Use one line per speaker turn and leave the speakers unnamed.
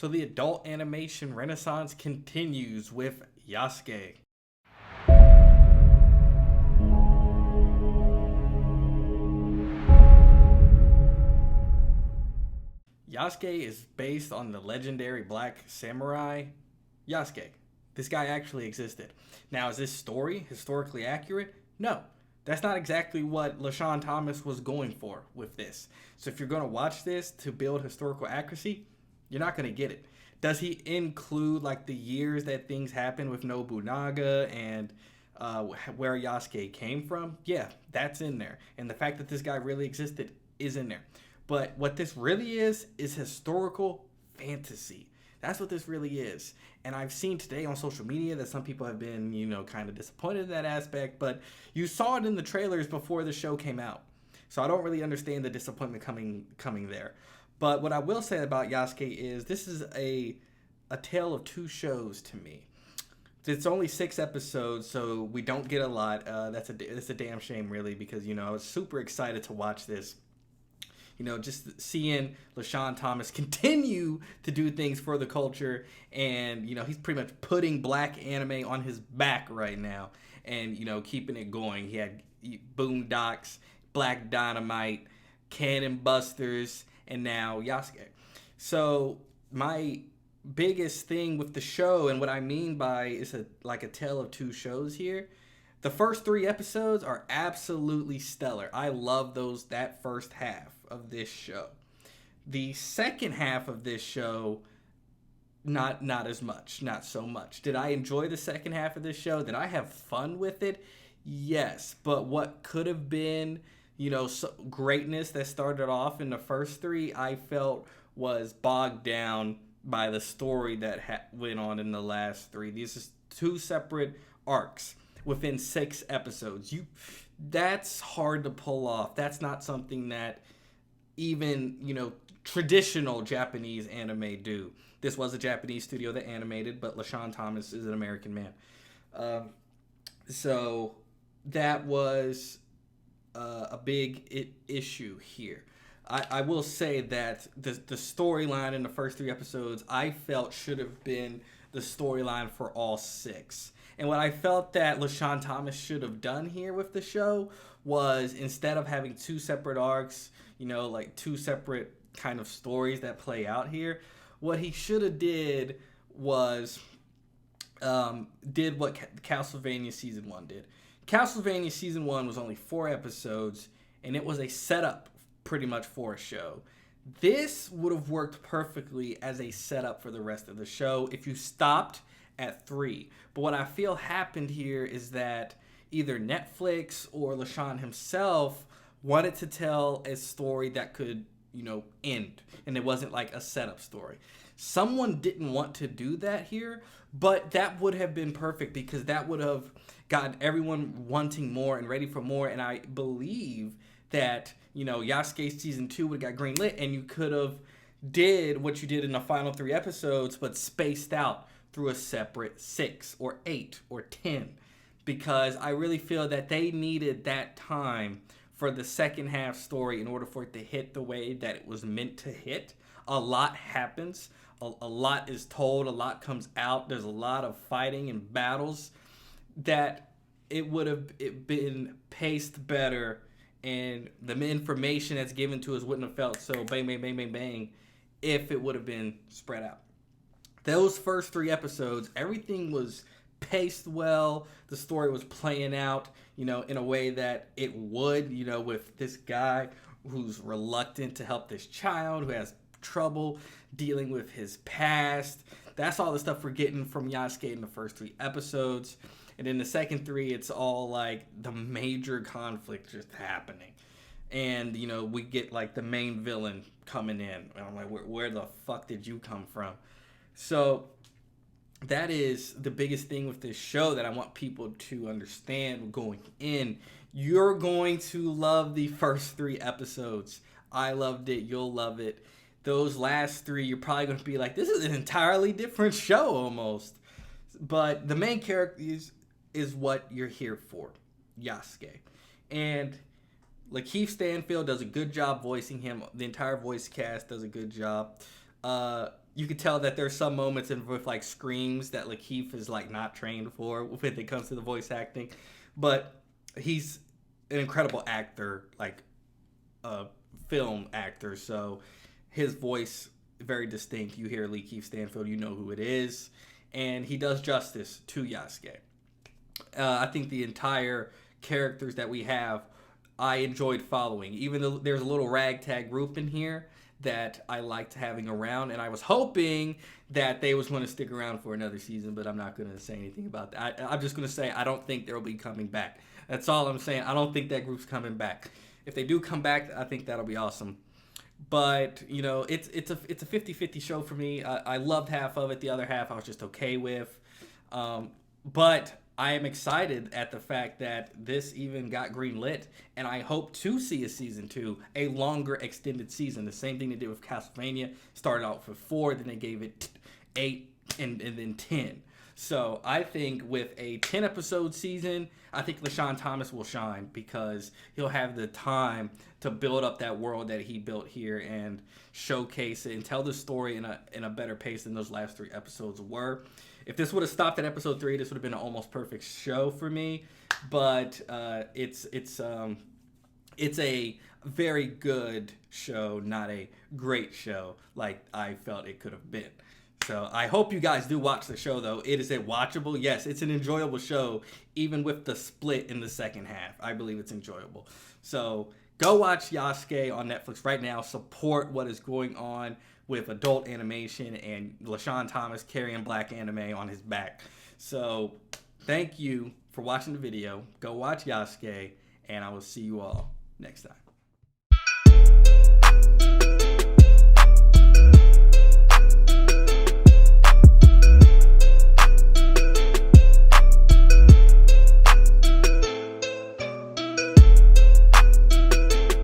So the adult animation renaissance continues with Yasuke. Yasuke is based on the legendary black samurai Yasuke. This guy actually existed. Now, is this story historically accurate? No. That's not exactly what LaShawn Thomas was going for with this. So if you're going to watch this to build historical accuracy, you're not going to get it. Does he include like the years that things happened with Nobunaga and where Yasuke came from? Yeah, that's in there. And the fact that this guy really existed is in there. But what this really is historical fantasy. That's what this really is. And I've seen today on social media that some people have been, kind of disappointed in that aspect. But you saw it in the trailers before the show came out. So I don't really understand the disappointment coming there. But what I will say about Yasuke is this is a tale of two shows to me. It's only 6 episodes, so we don't get a lot. It's a damn shame, really, because, I was super excited to watch this. Just seeing LaShawn Thomas continue to do things for the culture. And, he's pretty much putting black anime on his back right now and, keeping it going. He had Boondocks, Black Dynamite, Cannon Busters, and now Yasuke. So my biggest thing with the show, and what I mean by it's like a tale of two shows here, the first 3 episodes are absolutely stellar. I love that first half of this show. The second half of this show, not as much, not so much. Did I enjoy the second half of this show? Did I have fun with it? Yes, but what could have been, greatness that started off in the first 3, I felt was bogged down by the story that went on in the last 3. These are 2 separate arcs within 6 episodes. That's hard to pull off. That's not something that even, traditional Japanese anime do. This was a Japanese studio that animated, but LaShawn Thomas is an American man. So that was a big issue here. I will say that the storyline in the first 3 episodes I felt should have been the storyline for all 6. And what I felt that LaShawn Thomas should have done here with the show was, instead of having 2 separate arcs, like 2 separate kind of stories that play out here, what he should have did was did what Castlevania Season 1 did. Castlevania Season 1 was only 4 episodes, and it was a setup pretty much for a show. This would have worked perfectly as a setup for the rest of the show if you stopped at 3. But what I feel happened here is that either Netflix or LaShawn himself wanted to tell a story that could, end, and it wasn't like a setup story. Someone didn't want to do that here, but that would have been perfect, because that would have gotten everyone wanting more and ready for more. And I believe that, Yasuke Season 2 would have got greenlit, and you could have did what you did in the final 3 episodes, but spaced out through a separate 6 or 8 or 10, because I really feel that they needed that time for the second half story in order for it to hit the way that it was meant to hit. A lot happens, a lot is told, a lot comes out, there's a lot of fighting and battles that it would have been paced better, and the information that's given to us wouldn't have felt so bang, bang, bang, bang, bang if it would have been spread out. Those first 3 episodes, everything was paced well. The story was playing out, in a way that it would, with this guy who's reluctant to help this child, who has trouble dealing with his past. That's all the stuff we're getting from Yasuke in the first 3 episodes. And in the second 3, it's all like the major conflict just happening. And, we get like the main villain coming in. And I'm like, where the fuck did you come from? So that is the biggest thing with this show that I want people to understand going in. You're going to love the first 3 episodes. I loved it. You'll love it. Those last 3, you're probably going to be like, this is an entirely different show almost. But the main character is what you're here for, Yasuke. And Lakeith Stanfield does a good job voicing him. The entire voice cast does a good job. You could tell that there's some moments with like screams that Lakeith is like not trained for when it comes to the voice acting, but he's an incredible actor, like a film actor. So his voice very distinct. You hear Lakeith Stanfield, you know who it is, and he does justice to Yasuke. I think the entire characters that we have, I enjoyed following. Even though there's a little ragtag group in here that I liked having around, and I was hoping that they was going to stick around for another season, but I'm not going to say anything about that. I'm just going to say I don't think they'll be coming back. That's all I'm saying. I don't think that group's coming back. If they do come back, I think that'll be awesome. But you know, it's a 50-50 show for me. I loved half of it. The other half I was just okay with. But I am excited at the fact that this even got greenlit, and I hope to see a season 2, a longer extended season. The same thing they did with Castlevania. Started out for 4, then they gave it 8, and then 10. So I think with a 10 episode season, I think LaShawn Thomas will shine because he'll have the time to build up that world that he built here and showcase it and tell the story in a better pace than those last 3 episodes were. If this would have stopped at episode 3, this would have been an almost perfect show for me. But it's a very good show, not a great show like I felt it could have been. So I hope you guys do watch the show, though. It is a watchable. Yes, it's an enjoyable show, even with the split in the second half. I believe it's enjoyable. So go watch Yasuke on Netflix right now. Support what is going on with adult animation and LaShawn Thomas carrying black anime on his back. So thank you for watching the video. Go watch Yasuke, and I will see you all next time.